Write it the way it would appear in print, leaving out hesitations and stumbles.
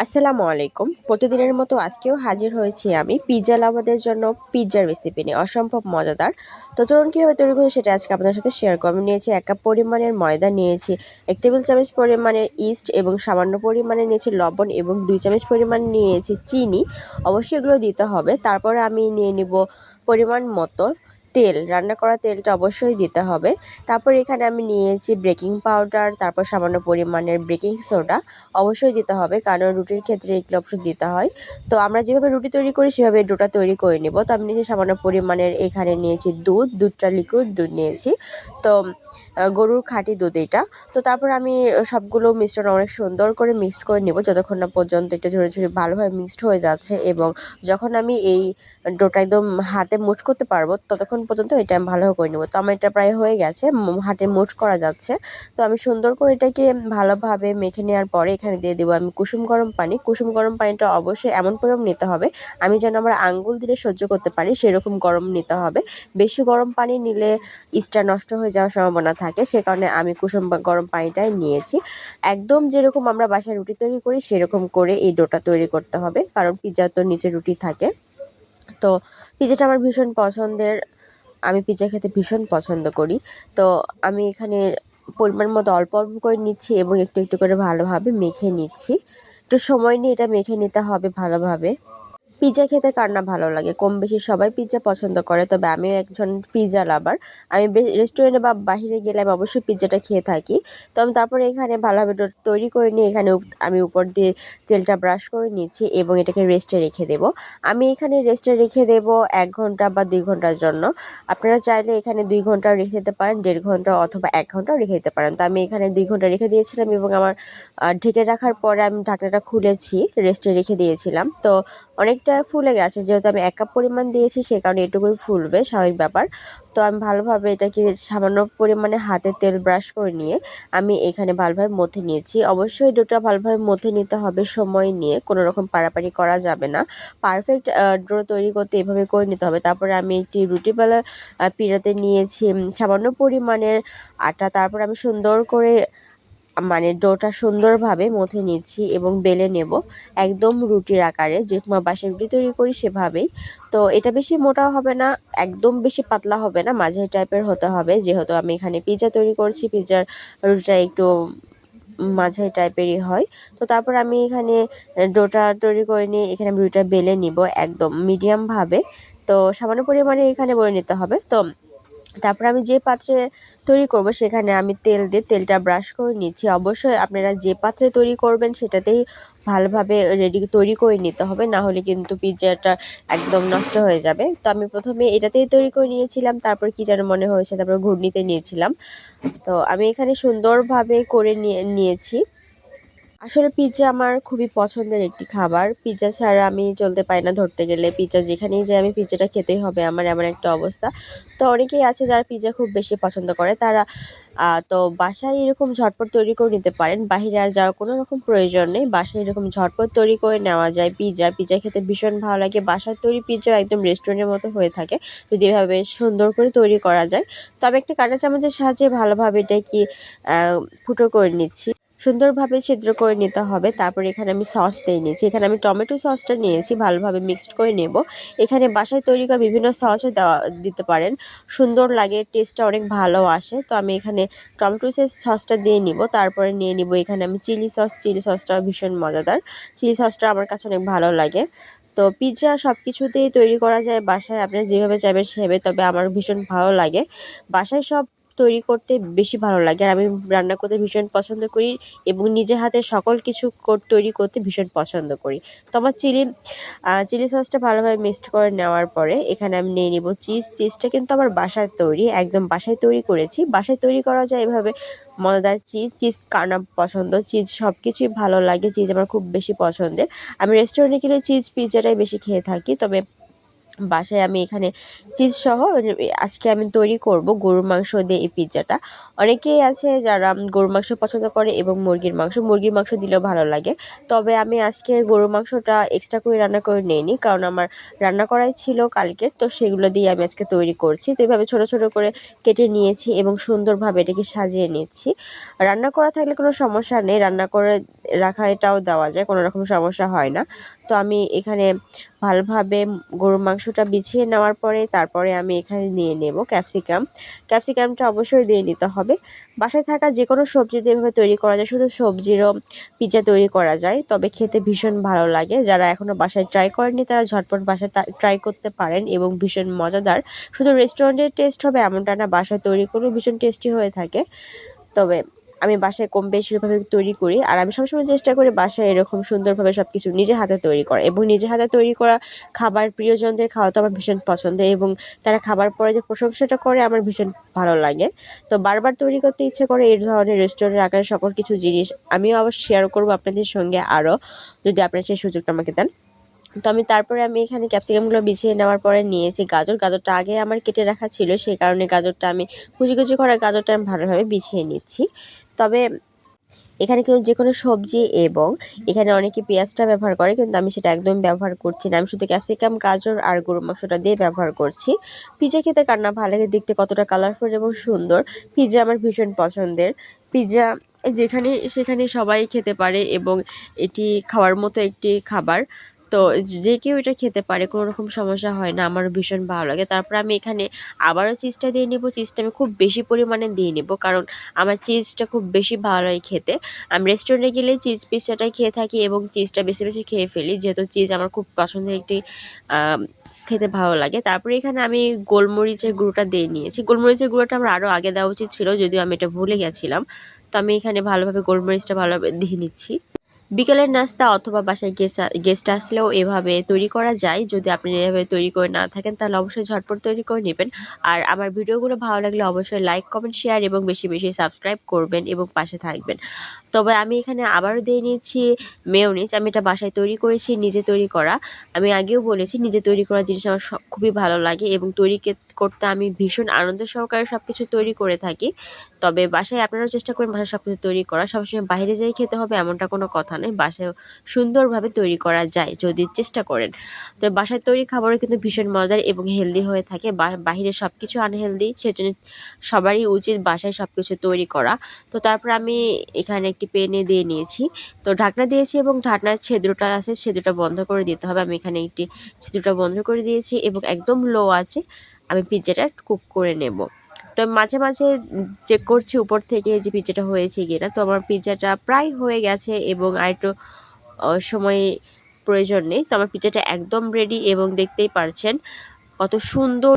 আসসালামু আলাইকুম। প্রতিদিনের মতো আজকেও হাজির হয়েছি আমি পিৎজা লাভারদের জন্য পিৎজার রেসিপি নিয়ে, অসম্ভব মজাদার। তো চলুন কীভাবে তৈরি করি সেটা আজকে আপনাদের সাথে শেয়ার করব। আমি নিয়েছি 1 কাপ পরিমাণের ময়দা, নিয়েছি 1 টেবিল চামচ পরিমাণের ইস্ট এবং সামান্য পরিমাণে নিয়েছি লবণ এবং 2 চামচ পরিমাণ নিয়েছি চিনি। অবশ্যই এগুলো দিতে হবে। তারপরে আমি নিয়ে নিব পরিমাণ মতো তেল, রান্না করা তেলটা অবশ্যই দিতে হবে। তারপর এখানে আমি নিয়েছি বেকিং পাউডার, তারপর সামান্য পরিমাণের বেকিং সোডা অবশ্যই দিতে হবে, কারণ রুটির ক্ষেত্রে এগুলো অবশ্যই দিতে হয়। তো আমরা যেভাবে রুটি তৈরি করি সেভাবে ডোটা তৈরি করে নিব। তো আমি নিয়েছি সামান্য পরিমাণের, এখানে নিয়েছি দুধটা লিকুইড দুধ নিয়েছি। তো গরুর খাঁটি দুধ এটা। তো তারপর আমি সবগুলো মিশ্রণ অনেক সুন্দর করে মিক্সড করে নিব, যতক্ষণ না পর্যন্ত এটা ঝরে ঝরে ভালোভাবে মিক্সড হয়ে যাচ্ছে, এবং যখন আমি এই ডোটা একদম হাতে মুঠ করতে পারবো ততক্ষণ পর্যন্ত এটা আমি ভালোভাবে করে নেব। তো আমার এটা প্রায় হয়ে গেছে, হাতে মুঠ করা যাচ্ছে। তো আমি সুন্দর করে এটাকে ভালোভাবে মেখে নেওয়ার পরে এখানে দিয়ে দেবো আমি কুসুম গরম পানি। কুসুম গরম পানিটা অবশ্যই এমন পরিমাণ নিতে হবে আমি যেন আমার আঙ্গুল দিলে সহ্য করতে পারি সেরকম গরম নিতে হবে। বেশি গরম পানি নিলে ইস্টটা নষ্ট হয়ে যাওয়ার সম্ভাবনা থাকে, সে কারণে আমি কুসুম গরম পানিটাই নিয়েছি। একদম যেরকম আমরা বাসায় রুটি তৈরি করি সেরকম করে এই ডোটা তৈরি করতে হবে, কারণ পিৎজা তো নিচে রুটি থাকে। তো পিৎজাটা আমার ভীষণ পছন্দের, আমি পিৎজা খেতে ভীষণ পছন্দ করি। তো আমি এখানে পরিমাণ মতো অল্প অল্প করে নিচ্ছি এবং একটু একটু করে ভালোভাবে মেখে নিচ্ছি। একটু সময় নিয়ে এটা মেখে নিতে হবে ভালোভাবে। পিৎজা খেতে কার না ভালো লাগে, কম বেশি সবাই পিৎজা পছন্দ করে, তবে আমিও একজন পিৎজা লাভার। আমি রেস্টুরেন্টে বা বাহিরে গেলে আমি অবশ্যই পিৎজাটা খেয়ে থাকি। তো আমি তারপরে এখানে ভালোভাবে তৈরি করে নিয়ে এখানে আমি উপর দিয়ে তেলটা ব্রাশ করে নিচ্ছি এবং এটাকে রেস্টে রেখে দেব। আমি এখানে রেস্টে রেখে দেব 1 ঘন্টা বা 2 ঘন্টার জন্য। আপনারা চাইলে এখানে 2 ঘন্টাও রেখে দিতে পারেন, 1.5 ঘন্টা অথবা 1 ঘন্টাও রেখে দিতে পারেন। তো আমি এখানে 2 ঘন্টা রেখে দিয়েছিলাম এবং আমার ঢেকে রাখার পরে আমি ঢাকনাটা খুলেছি, রেস্টে রেখে দিয়েছিলাম। তো অনেকটা ফুলে গেছে, যেহেতু আমি 1 কাপ পরিমাণ দিয়েছি সে কারণে এটুকুই ফুলবে, স্বাভাবিক ব্যাপার। তো আমি ভালোভাবে এটাকে সামান্য পরিমাণে হাতে তেল ব্রাশ করে নিয়ে আমি এখানে ভালোভাবে মথে নিয়েছি। অবশ্যই ডোটা ভালোভাবে মথে নিতে হবে সময় নিয়ে, কোনো রকম পাড়াপাড়ি করা যাবে না। পারফেক্ট ডো তৈরি করতে এভাবে করে নিতে হবে। তারপরে আমি একটি রুটি বেলার পিঁড়াতে নিয়েছি সামান্য পরিমাণের আটা। তারপর আমি সুন্দর করে ডোটা সুন্দরভাবে মথে নিচ্ছি এবং বেলে নেব একদম রুটির আকারে, যেরকম বাসায় রুটি তৈরি করি সেভাবেই। তো এটা বেশি মোটাও হবে না, একদম বেশি পাতলা হবে না, মাঝারি টাইপের হতে হবে, যেহেতু আমি এখানে পিৎজা তৈরি করছি, পিৎজার রুটিটা একটু মাঝারি টাইপেরই হয়। তো তারপর আমি এখানে ডোটা তৈরি করে নিয়ে এখানে আমি রুটিটা বেলে নিব একদম মিডিয়ামভাবে। তো সামান্য পরিমাণে এখানে বলে নিতে হবে। তো তারপর আমি যে পাত্রে তৈরি করব সেখানে আমি তেল দিয়ে তেলটা ব্রাশ করে নিচ্ছি। অবশ্যই আপনারা যে পাত্রে তৈরি করবেন সেটাতেই ভালোভাবে তৈরি করে নিতে হবে, না হলে কিন্তু পিৎজাটা একদম নষ্ট হয়ে যাবে। তো আমি প্রথমে এটাতেই তৈরি করে নিয়েছিলাম, তারপর কি যেন মনে হয়েছে, তারপর ঘুগনিতে নিয়েছিলাম। তো আমি এখানে সুন্দরভাবে করে নিয়েছি। আসলে পিৎজা আমার খুবই পছন্দের একটি খাবার। পিৎজা ছাড়া আমি চলতে পারি না, ধরতে গেলে পিৎজা যেখানেই যাই আমি পিৎজাটা খেতেই হবে আমার, এমন একটা অবস্থা। তো অনেকেই আছে যারা পিৎজা খুব বেশি পছন্দ করে, তারা তো বাসায় এরকম ঝটপট তৈরি করে নিতে পারেন। বাহিরে আর যাওয়ার কোনো রকম প্রয়োজন নেই, বাসায় এরকম ঝটপট তৈরি করে নেওয়া যায় পিৎজা। পিৎজা খেতে ভীষণ ভালো লাগে, বাসার তৈরি পিৎজা একদম রেস্টুরেন্টের মতো হয়ে থাকে যদি এভাবে সুন্দর করে তৈরি করা যায়। তবে একটা কাঁটা চামচের সাহায্যে ভালোভাবে এটাকে ফুটো করে নিচ্ছি, সুন্দরভাবে ছিদ্র করে নিতে হবে। তারপর এখানে আমি সস দিয়ে নিয়েছি, এখানে আমি টমেটো সসটা নিয়েছি, ভালোভাবে মিক্সড করে নেব। এখানে বাসায় তৈরি করা বিভিন্ন সসও দিতে পারেন, সুন্দর লাগে, টেস্টটা অনেক ভালো আসে। তো আমি এখানে টমেটো সসটা দিয়ে নিব। তারপরে নিয়ে নিব এখানে আমি চিলি সস, চিলি সসটা ভীষণ মজাদার, চিলি সসটা আমার কাছে অনেক ভালো লাগে। তো পিৎজা সব কিছুতেই তৈরি করা যায় বাসায়, আপনি যেভাবে চাইবেন সেভাবে, তবে আমার ভীষণ ভালো লাগে বাসায় সব তৈরি করতে, বেশি ভালো লাগে। আর আমি রান্না করতে ভীষণ পছন্দ করি এবং নিজের হাতে সকল কিছু তৈরি করতে ভীষণ পছন্দ করি। তো আমার চিলি সসটা ভালোভাবে মিক্সড করে নেওয়ার পরে এখানে আমি নিয়ে নিব চিজটা কিন্তু আমার বাসায় তৈরি, একদম বাসায় তৈরি করেছি। বাসায় তৈরি করা যায় এভাবে মজাদার চিজ কার না পছন্দ, চিজ সব কিছুই ভালো লাগে, চিজ আমার খুব বেশি পছন্দের। আমি রেস্টুরেন্টে গেলে চিজ পিৎজাটাই বেশি খেয়ে থাকি, তবে বাসায় আমি এখানে চিজ সহ আজকে আমি তৈরি করব গরুর মাংস দিয়ে এই পিৎজাটা। অনেকেই আছে যারা গরুর মাংস পছন্দ করে এবং মুরগির মাংস দিলেও ভালো লাগে। তবে আমি আজকে গরুর মাংসটা এক্সট্রা করে রান্না করে নিইনি, কারণ আমার রান্না করাই ছিল কালকে, তো সেগুলো দিয়ে আমি আজকে তৈরি করছি। তো এভাবে ছোট ছোট করে কেটে নিয়েছি এবং সুন্দরভাবে এটাকে সাজিয়ে নিচ্ছি। রান্না করা থাকলে কোনো সমস্যা নেই, রান্না করে রাখা এটাও দেওয়া যায়, কোনো রকম সমস্যা হয় না। তো আমি এখানে ভালোভাবে গরুর মাংসটা বিছিয়ে নেওয়ার পরে তারপরে আমি এখানে নিয়ে নেব ক্যাপসিকামটা অবশ্যই দিয়ে নিতে হবে। বাসায় থাকা যে কোনো সবজি দিয়ে এভাবে তৈরি করা যায়, শুধু সবজিরও পিৎজা তৈরি করা যায়, তবে খেতে ভীষণ ভালো লাগে। যারা এখনো বাসায় ট্রাই করেননি তারা ঝটপট বাসায় ট্রাই করতে পারেন এবং ভীষণ মজাদার। শুধু রেস্টুরেন্টের টেস্ট হবে এমনটা না, বাসায় তৈরি করলেও ভীষণ টেস্টি হয়ে থাকে। তবে আমি বাসায় কম বেশি ভাবে তৈরি করি, আর আমি সবসময় চেষ্টা করি বাসায় এরকম সুন্দরভাবে সবকিছু নিজে হাতে তৈরি করা, এবং নিজে হাতে তৈরি করা খাবার প্রিয়জনদের খাওয়াতে আমার ভীষণ পছন্দ, এবং তারা খাবার পরে যে প্রশংসাটা করে আমার ভীষণ ভালো লাগে। তো বারবার তৈরি করতে ইচ্ছে করে এই ধরনের রেস্টুরেন্টের আকারে সকল কিছু জিনিস। আমিও আবার শেয়ার করবো আপনাদের সঙ্গে আরও, যদি আপনারা সেই সুযোগটা আমাকে দেন। তো তারপরে আমি এখানে ক্যাপসিকামগুলো বিছিয়ে নেওয়ার পরে নিয়েছি গাজরটা আগে আমার কেটে রাখা ছিল, সেই কারণে গাজরটা আমি কুচি কুচি করা গাজরটা আমি ভালোভাবে বিছিয়ে নিচ্ছি। তবে এখানে কিন্তু যে কোনো সবজি, এবং এখানে অনেকে পেঁয়াজটা ব্যবহার করে, কিন্তু আমি সেটা একদম ব্যবহার করছি না। আমি শুধু ক্যাপসিকাম, গাজর আর গরুর মাংসটা দিয়ে ব্যবহার করছি। পিৎজা খেতে কার না ভালো লাগে, দেখতে কতটা কালারফুল এবং সুন্দর। পিৎজা আমার ভীষণ পছন্দের। পিৎজা যেখানে সেখানে সবাই খেতে পারে এবং এটি খাওয়ার মতো একটি খাবার। তো যে কেউ এটা খেতে পারে, কোনো রকম সমস্যা হয় না, আমার ভীষণ ভালো লাগে। তারপর আমি এখানে আবারও চিজটা দিয়ে নেব। চিজটা আমি খুব বেশি পরিমাণে দিয়ে নেব, কারণ আমার চিজটা খুব বেশি ভালো লাগে খেতে। আমি রেস্টুরেন্টে গেলে চিজ পিৎজাটাই খেয়ে থাকি এবং চিজটা বেশি বেশি খেয়ে ফেলি, যেহেতু চিজ আমার খুব পছন্দের একটি খেতে ভালো লাগে। তারপরে এখানে আমি গোলমরিচের গুঁড়োটা দিয়ে নিয়েছি। গোলমরিচের গুঁড়োটা আমার আরও আগে দেওয়া উচিত ছিল, যদিও আমি এটা ভুলে গেছিলাম। তো আমি এখানে ভালোভাবে গোলমরিচটা ভালোভাবে দিয়ে নিচ্ছি। বিকেলের নাস্তা অথবা বাসায় গেস্ট আসলেও এভাবে তৈরি করা যায়। যদি আপনি এভাবে তৈরি করে না থাকেন তাহলে অবশ্যই ঝটপট তৈরি করে নেবেন। আর আমার ভিডিওগুলো ভালো লাগলে অবশ্যই লাইক, কমেন্ট, শেয়ার এবং বেশি বেশি সাবস্ক্রাইব করবেন এবং পাশে থাকবেন। তবে আমি এখানে আবারও দিয়ে নিয়েছি মেয়োনিজ। আমি এটা বাসায় তৈরি করেছি, নিজে তৈরি করা। আমি আগেও বলেছি নিজে তৈরি করা জিনিস আমার খুবই ভালো লাগে, এবং করতে আমি ভীষণ আনন্দ সহকারে সব কিছু তৈরি করে থাকি। তবে বাসায় আপনারাও চেষ্টা করেন বাসায় সব কিছু তৈরি করা। সবসময় বাইরে যেয়ে খেতে হবে এমনটা কোনো কথা নয়, বাসায় সুন্দরভাবে তৈরি করা যায় যদি চেষ্টা করেন। তো বাসায় তৈরি খাবারও কিন্তু ভীষণ মজার এবং হেলদি হয়ে থাকে। বাহিরে সব কিছু আনহেলদি, সেজন্য সবারই উচিত বাসায় সব কিছু তৈরি করা। তো তারপর আমি এখানে একটি পেনে দিয়ে নিয়েছি, তো ঢাকনা দিয়েছি এবং ঢাকনার ছিদ্রটা আছে ছিদ্রটা বন্ধ করে দিতে হবে। আমি এখানে একটি ছিদ্রটা বন্ধ করে দিয়েছি এবং একদম লো আছে আমি পিৎজাটা কুক করে নেব। তো মাঝে মাঝে চেক করছি উপর থেকে যে পিৎজাটা হয়েছে কিনা। তো আমার পিৎজাটা প্রায় হয়ে গেছে এবং আর একটু সময় প্রয়োজন নেই। তো আমার পিৎজাটা একদম রেডি এবং দেখতেই পারছেন কত সুন্দর